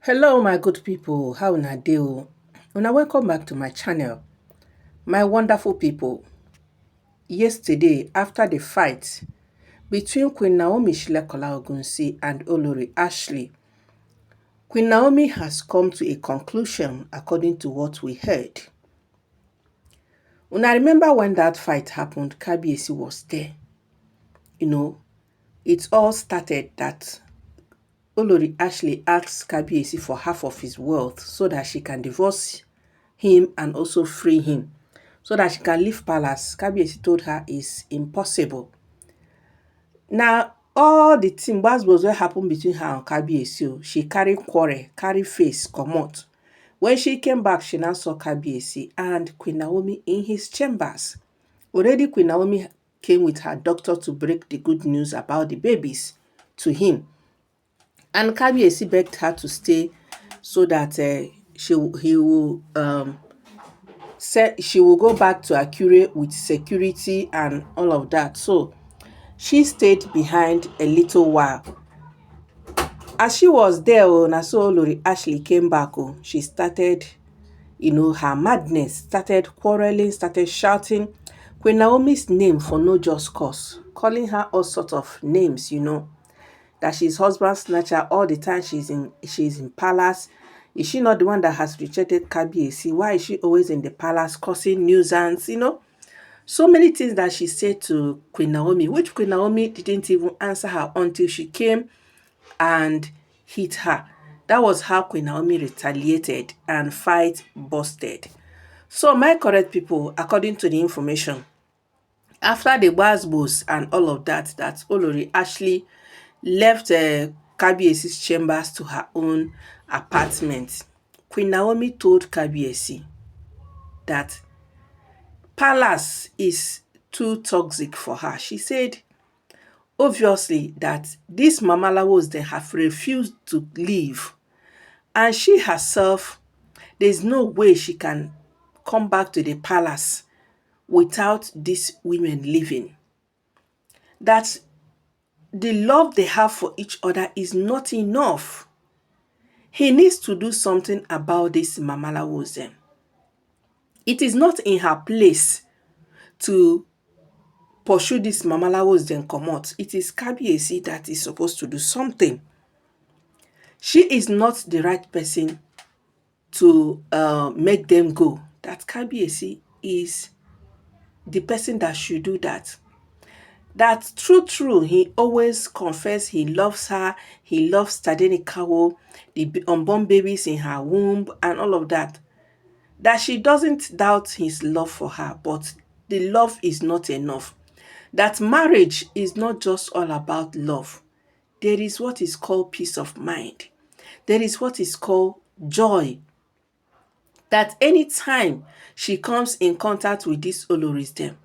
Hello my good people, how una dey o? Una welcome back to my channel. My wonderful people, yesterday after the fight between Queen Naomi ogunwusi and Olori Ashley, Queen Naomi has come to a conclusion according to what we heard. Una remember when that fight happened, Kabiyesi was there. It all started that Olori Ashley asked Kabiyesi for half of his wealth so that she can divorce him and also free him so that she can leave palace. Kabiyesi told her is impossible. Now, all the thing was what happened between her and Kabiyesi. She carry quarrel, carry face, comot. When she came back, she now saw Kabiyesi and Queen Naomi in his chambers. Already Queen Naomi came with her doctor to break the good news about the babies to him. And Kabiyesi begged her to stay so that she will go back to Akure with security and all of that. So she stayed behind a little while. As she was there, na so Olori Ashley came back. She started, her madness, started quarreling, started shouting Queen Naomi's name for no just cause, calling her all sorts of names, that she's husband snatcher all the time she's in palace. Is she not the one that has rejected Kabiyesi? Why is she always in the palace causing nuisance? So many things that she said to Queen Naomi, which Queen Naomi didn't even answer her until she came and hit her. That was how Queen Naomi retaliated and fight busted. So my correct people, according to the information, after the gbasgbos and all of that, that Olori Ashley left Kabiyesi's chambers to her own apartment, Queen Naomi told Kabiyesi that palace is too toxic for her. She said, obviously, that these mamalawos, they have refused to leave. And she herself, there's no way she can come back to the palace without these women leaving. That the love they have for each other is not enough. He needs to do something about this mamalawos. It is not in her place to pursue this mamalawos then comot. It is Kabiyesi that is supposed to do something. She is not the right person to make them go. That Kabiyesi is the person that should do that. That true, he always confess he loves her. He loves Tadenikawo, the unborn babies in her womb and all of that. That she doesn't doubt his love for her, but the love is not enough. That marriage is not just all about love. There is what is called peace of mind. There is what is called joy. That anytime she comes in contact with these Oloris, them,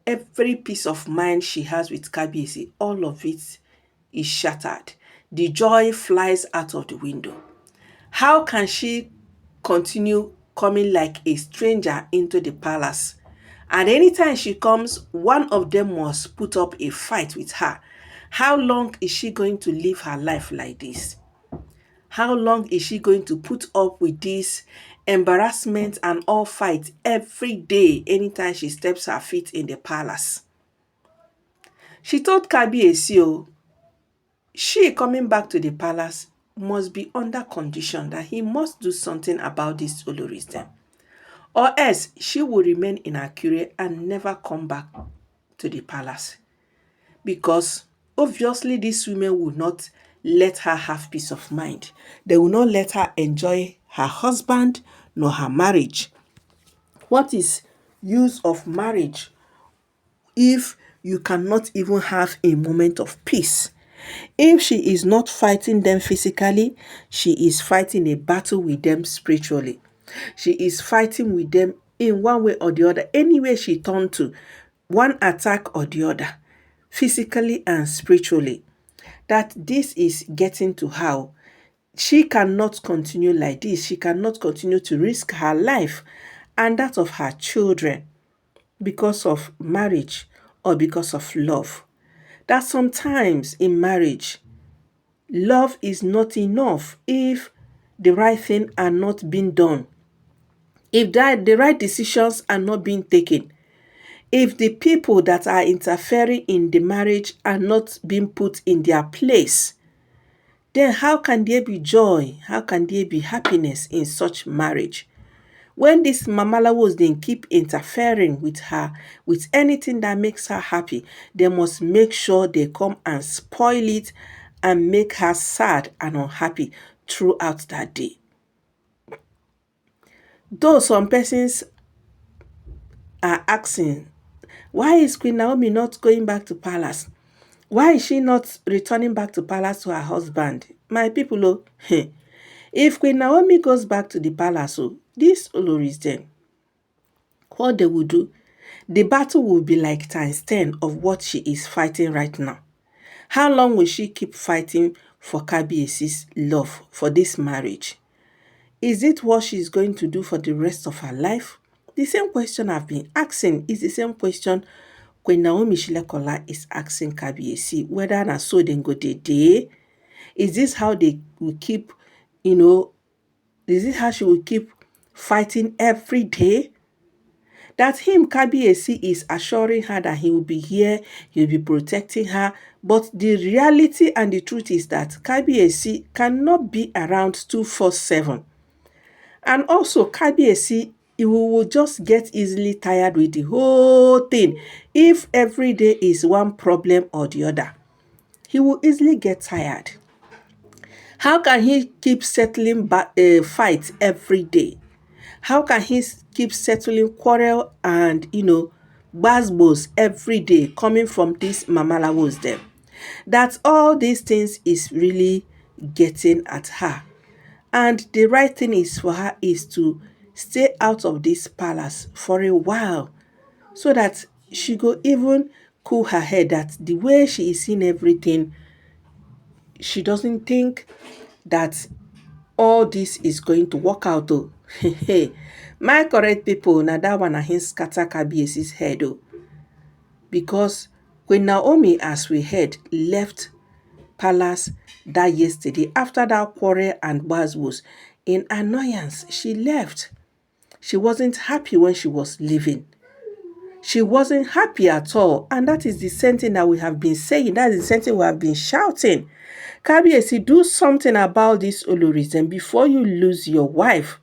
every piece of mind she has with Kabiyesi, all of it is shattered. The joy flies out of the window. How can she continue coming like a stranger into the palace? And anytime she comes, one of them must put up a fight with her. How long is she going to live her life like this? How long is she going to put up with this embarrassment and all fight every day anytime she steps her feet in the palace? She told Kabiyesi, she coming back to the palace must be under condition that he must do something about this Olorism, or else she will remain in Akure and never come back to the palace. Because obviously these women will not let her have peace of mind. They will not let her enjoy her husband nor her marriage. What is use of marriage if you cannot even have a moment of peace? If she is not fighting them physically, she is fighting a battle with them spiritually. She is fighting with them in one way or the other. Anywhere she turns to, one attack or the other, physically and spiritually. That this is getting to how she cannot continue like this. She cannot continue to risk her life and that of her children because of marriage or because of love. That sometimes in marriage, love is not enough if the right thing are not being done, if the right decisions are not being taken, if the people that are interfering in the marriage are not being put in their place, then how can there be joy? How can there be happiness in such marriage? When these mamalawos then keep interfering with her, with anything that makes her happy, they must make sure they come and spoil it and make her sad and unhappy throughout that day. Though some persons are asking, why is Queen Naomi not going back to palace? Why is she not returning back to palace to her husband? My people, oh, if Queen Naomi goes back to the palace, these oloris then, what they will do, the battle will be like times 10 of what she is fighting right now. How long will she keep fighting for Kabiesi's love, for this marriage? Is it what she's going to do for the rest of her life? The same question I've been asking is the same question Queen Naomi silekunola is asking Kabiesi, whether na so then go day. Is this how they will keep, is this how she will keep fighting every day? That him, Kabiesi, is assuring her that he will be here, he will be protecting her. But the reality and the truth is that Kabiesi cannot be around 247. And also, Kabiesi, he will just get easily tired with the whole thing. If every day is one problem or the other, he will easily get tired. How can he keep settling fights every day? How can he keep settling quarrel and, basbos every day coming from these mamalawos there? That all these things is really getting at her. And the right thing is for her is to stay out of this palace for a while so that she go even cool her head, that the way she is seeing everything, she doesn't think that all this is going to work out though. My correct people, now that one na him scatter Kabiesi's head though. Because when Naomi, as we heard, left palace that yesterday after that quarrel and was in annoyance, she left. She wasn't happy when she was leaving. She wasn't happy at all. And that is the same thing that we have been saying. That is the same thing we have been shouting. Kabiesi, do something about this olorism before you lose your wife.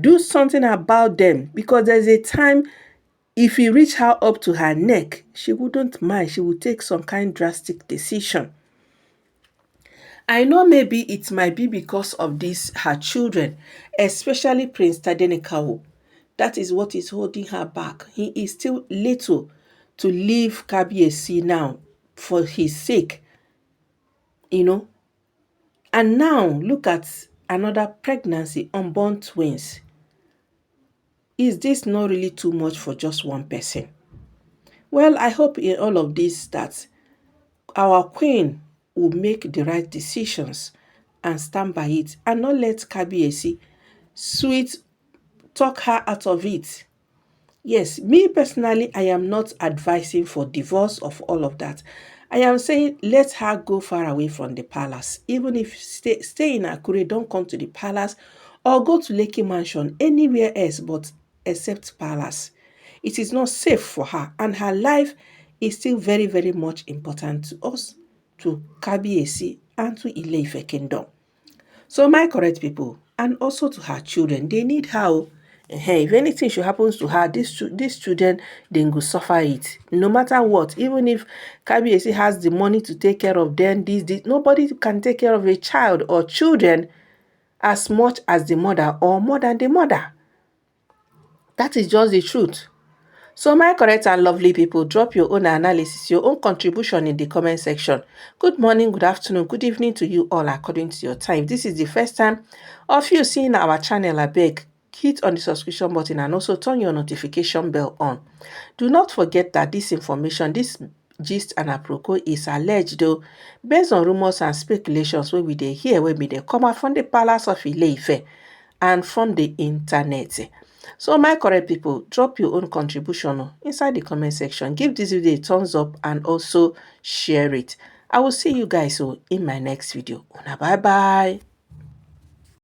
Do something about them, because there's a time if you reach her up to her neck, she wouldn't mind. She would take some kind drastic decision. I know maybe it might be because of this, her children, especially Prince Tadenikawo. That is what is holding her back. He is still little to leave Kabiesi now for his sake, And now look at another pregnancy, unborn twins. Is this not really too much for just one person? Well, I hope in all of this that our queen will make the right decisions and stand by it and not let Kabiesi talk her out of it. Yes, me personally, I am not advising for divorce of all of that. I am saying let her go far away from the palace. Even if stay in Akure, don't come to the palace, or go to Lekki Mansion, anywhere else but except palace. It is not safe for her, and her life is still very, very much important to us, to Kabiesi, and to Ile-Ife Kingdom. So my correct people, and also to her children, they need her. If anything should happen to her, these children, they go suffer it. No matter what, even if Kabiesi has the money to take care of them, nobody can take care of a child or children as much as the mother or more than the mother. That is just the truth. So my correct and lovely people, drop your own analysis, your own contribution in the comment section. Good morning, good afternoon, good evening to you all according to your time. If this is the first time of you seeing our channel, I beg, hit on the subscription button and also turn your notification bell on. Do not forget that this information, this gist and aproko is alleged though, based on rumors and speculations wey we dey hear, wey we dey come out from the palace of Ile-Ife and from the internet. So my correct people, drop your own contribution inside the comment section. Give this video a thumbs up and also share it. I will see you guys in my next video. Bye bye.